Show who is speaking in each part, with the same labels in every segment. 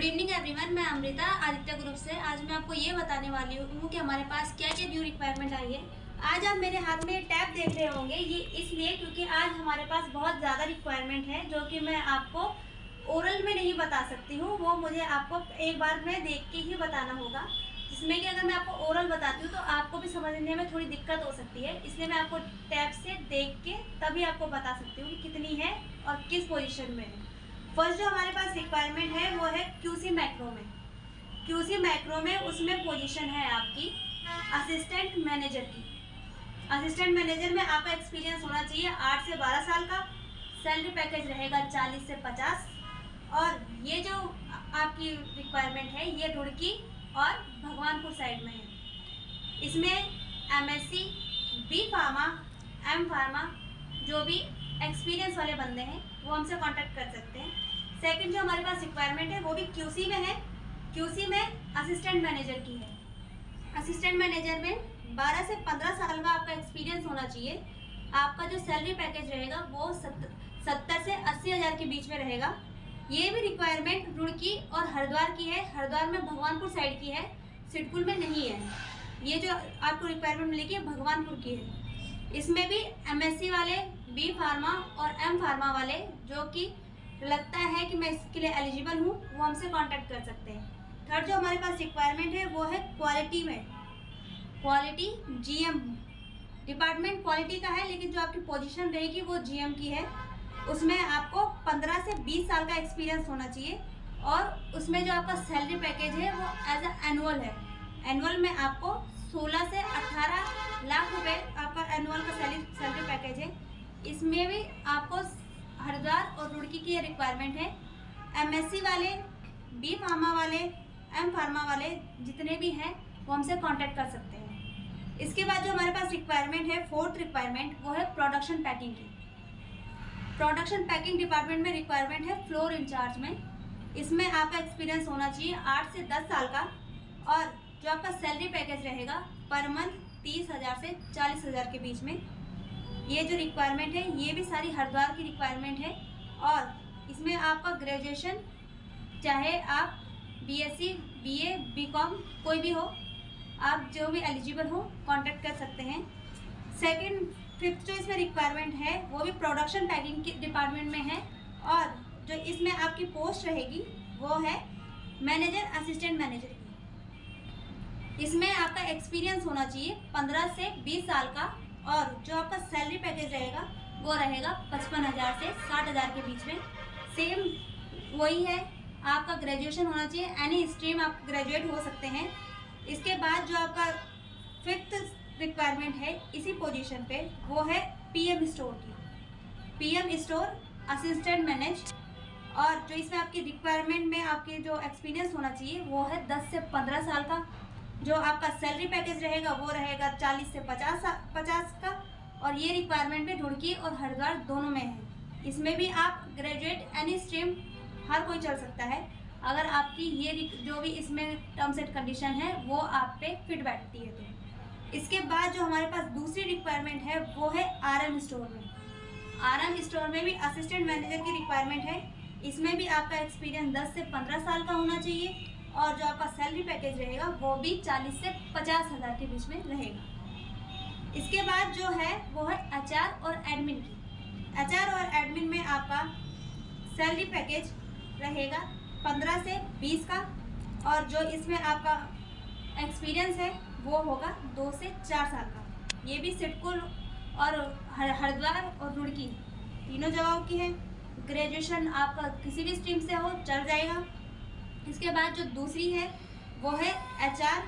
Speaker 1: Good evening everyone, मैं Amrita Aditya group से। आज मैं आपको ये बताने वाली हूँ कि हमारे पास क्या क्या न्यू रिक्वायरमेंट आई है। आज आप मेरे हाथ में टैब देख रहे होंगे, ये इसलिए क्योंकि आज हमारे पास बहुत ज़्यादा रिक्वायरमेंट है जो कि मैं आपको ओरल में नहीं बता सकती हूँ। वो मुझे आपको एक बार में देख के ही बताना होगा, जिसमें कि अगर मैं आपको ओरल बताती हूँ तो आपको भी समझने में थोड़ी दिक्कत हो सकती है। इसलिए मैं आपको टैब से देख के तभी आपको बता सकती हूँ कि कितनी है और किस पोजीशन में है। फर्स्ट जो हमारे पास रिक्वायरमेंट है वो है क्यूसी मैक्रो में। क्यूसी मैक्रो में उसमें पोजीशन है आपकी असिस्टेंट मैनेजर की। असिस्टेंट मैनेजर में आपका एक्सपीरियंस होना चाहिए 8 से 12 साल का। सैलरी पैकेज रहेगा 40 से 50। और ये जो आपकी रिक्वायरमेंट है ये रुड़की और भगवानपुर साइड में है। इसमें MSc, B pharma, M pharma जो भी एक्सपीरियंस वाले बंदे हैं वो हमसे कांटेक्ट कर सकते हैं। सेकंड जो हमारे पास रिक्वायरमेंट है वो भी क्यूसी में है। क्यूसी में असिस्टेंट मैनेजर की है। असिस्टेंट मैनेजर में 12 से 15 साल का आपका एक्सपीरियंस होना चाहिए। आपका जो सैलरी पैकेज रहेगा वो 70 से 80 हज़ार के बीच में रहेगा। ये भी रिक्वायरमेंट रुड़की और हरिद्वार की है। हरिद्वार में भगवानपुर साइड की है, सिडकुल में नहीं है। ये जो आपको रिक्वायरमेंट मिलेगी भगवानपुर की है। इसमें भी एमएससी वाले, बी फार्मा और एम फार्मा वाले जो कि लगता है कि मैं इसके लिए एलिजिबल हूँ वो हमसे कांटेक्ट कर सकते हैं। थर्ड जो हमारे पास रिक्वायरमेंट है वो है क्वालिटी में। क्वालिटी जीएम डिपार्टमेंट क्वालिटी का है, लेकिन जो आपकी पोजीशन रहेगी वो जीएम की है। उसमें आपको 15 से 20 साल का एक्सपीरियंस होना चाहिए और उसमें जो आपका सैलरी पैकेज है वो एज अ एनुअल है। एनुअल में आपको 16 से 18 लाख रुपए आपका एनुअल का सैलरी पैकेज है। इसमें भी आपको हरिद्वार और रुड़की की रिक्वायरमेंट है। एमएससी वाले, बी फार्मा वाले, एम फार्मा वाले जितने भी हैं वो हमसे कांटेक्ट कर सकते हैं। इसके बाद जो हमारे पास रिक्वायरमेंट है, फोर्थ रिक्वायरमेंट, वो है प्रोडक्शन पैकिंग की। प्रोडक्शन पैकिंग डिपार्टमेंट में रिक्वायरमेंट है फ्लोर इंचार्ज में। इसमें आपका एक्सपीरियंस होना चाहिए 8 से 10 साल का। और जो आपका सैलरी पैकेज रहेगा पर मंथ 30,000 से 40,000 के बीच में। ये जो रिक्वायरमेंट है ये भी सारी हरिद्वार की रिक्वायरमेंट है। और इसमें आपका ग्रेजुएशन, चाहे आप बीएससी, बीए, बीकॉम कोई भी हो, आप जो भी एलिजिबल हो कांटेक्ट कर सकते हैं। फिफ्थ जो इसमें रिक्वायरमेंट है वो भी प्रोडक्शन पैकिंग के डिपार्टमेंट में है। और जो इसमें आपकी पोस्ट रहेगी वो है मैनेजर, असिस्टेंट मैनेजर की। इसमें आपका एक्सपीरियंस होना चाहिए 15 से 20 साल का। और जो आपका सैलरी पैकेज रहेगा वो रहेगा 55,000 से 60,000 के बीच में। सेम वही है, आपका ग्रेजुएशन होना चाहिए, एनी स्ट्रीम आप ग्रेजुएट हो सकते हैं। इसके बाद जो आपका फिफ्थ रिक्वायरमेंट है इसी पोजीशन पे वो है पीएम स्टोर की। PM store assistant manage. और जो इसमें आपकी रिक्वायरमेंट में आपके जो एक्सपीरियंस होना चाहिए वो है 10 से 15 साल का। जो आपका सैलरी पैकेज रहेगा वो रहेगा 40 से 50 का। और ये रिक्वायरमेंट में रुड़की और हरिद्वार दोनों में है। इसमें भी आप ग्रेजुएट, एनी स्ट्रीम, हर कोई चल सकता है अगर आपकी ये जो भी इसमें टर्म्स एंड कंडीशन है वो आप पे फिट बैठती है तो। इसके बाद जो हमारे पास दूसरी रिक्वायरमेंट है वो है आरएम स्टोर में। आरएम स्टोर में भी असिस्टेंट मैनेजर की रिक्वायरमेंट है। इसमें भी आपका एक्सपीरियंस 10 से 15 साल का होना चाहिए। और जो आपका सैलरी पैकेज रहेगा वो भी 40 से 50,000 के बीच में रहेगा। इसके बाद जो है वो है एचआर और एडमिन की। एचआर और एडमिन में आपका सैलरी पैकेज रहेगा 15 से 20 का। और जो इसमें आपका एक्सपीरियंस है वो होगा 2 से 4 साल का। ये भी सिडकुल और हरिद्वार और रुड़की तीनों जगहों की है। ग्रेजुएशन आपका किसी भी स्ट्रीम से हो चल जाएगा। इसके बाद जो दूसरी है वो है एचआर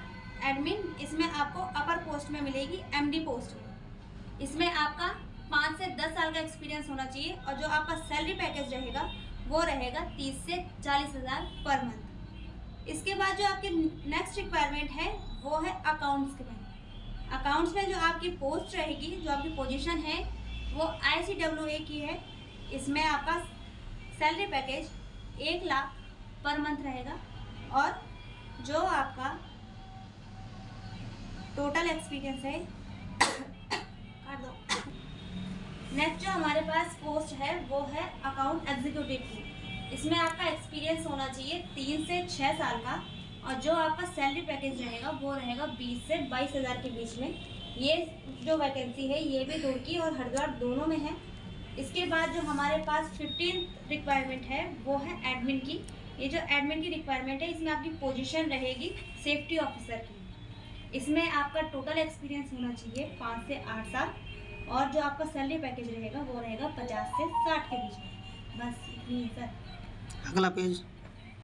Speaker 1: एडमिन। इसमें आपको अपर पोस्ट में मिलेगी, एमडी पोस्ट में। इसमें आपका 5 से 10 साल का एक्सपीरियंस होना चाहिए। और जो आपका सैलरी पैकेज रहेगा वो रहेगा 30 से 40,000 पर मंथ। इसके बाद जो आपकी नेक्स्ट रिक्वायरमेंट है वो है अकाउंट्स के में। अकाउंट्स में जो आपकी पोस्ट रहेगी, जो आपकी पोजीशन है वो ICWA की है। इसमें आपका salary package 1 lakh per month रहेगा। और जो आपका टोटल एक्सपीरियंस है काट दो। नेक्स्ट जो हमारे पास पोस्ट है वो है अकाउंट एग्जीक्यूटिव की। इसमें आपका एक्सपीरियंस होना चाहिए 3 से 6 साल का, और जो आपका सैलरी पैकेज रहेगा वो रहेगा 20 से 22,000 के बीच में। ये जो वैकेंसी है ये भी रुड़की और हरिद्वार दोनों में है। इसके बाद जो हमारे पास 15th रिक्वायरमेंट है वो है एडमिन की। ये जो एडमिन की रिक्वायरमेंट है इसमें आपकी पोजीशन रहेगी सेफ्टी ऑफिसर की। इसमें आपका टोटल एक्सपीरियंस होना चाहिए 5 से 8 साल, और जो आपका सैलरी पैकेज रहेगा वो रहेगा 50 से 60 के बीच में। बस इतनी है सर।
Speaker 2: अगला पेज।